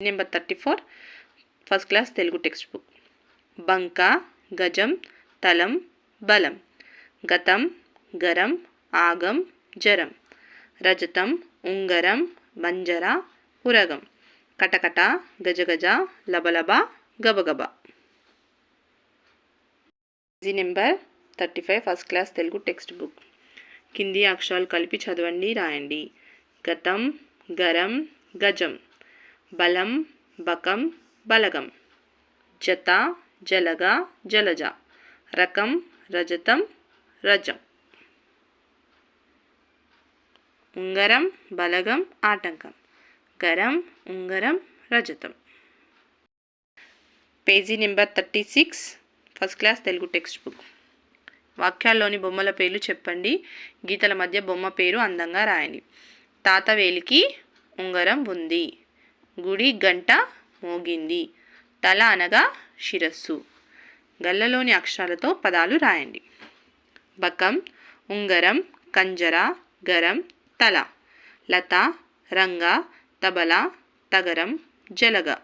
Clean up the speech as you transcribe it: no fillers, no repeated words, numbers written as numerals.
Number 34 first class Telugu text book. బంక, గజం, తలం, బలం. గతం, గరం, ఆగం, జరం. రజతం, ఉంగరం, మంజర, ఉరగం. కటకట, గజగజ, లబలబ, గబగబ. Page number 35 first class Telugu text book. కింది అక్షరాలు కలిపి చదవండి, రాయండి. గతం, గరం, గజం. బలం, బకం, బలగం. జత, జలగ, జలజ. రకం, రజతం, రజం. ఉంగరం, బలగం, ఆటంకం. గరం, ఉంగరం, రజతం. Page number 36 first class Telugu text book. వాక్యాల్లోని బొమ్మల పేర్లు చెప్పండి. గీతల మధ్య బొమ్మ పేరు అందంగా రాయండి. తాతవేలికి ఉంగరం ఉంది. గుడి గంట మోగింది. తల అనగా శిరస్సు. గళ్ళలోని అక్షరాలతో పదాలు రాయండి. బకం, ఉంగరం, కంజర, గరం, తల. లత, రంగ, తబల, తగరం, జలగ.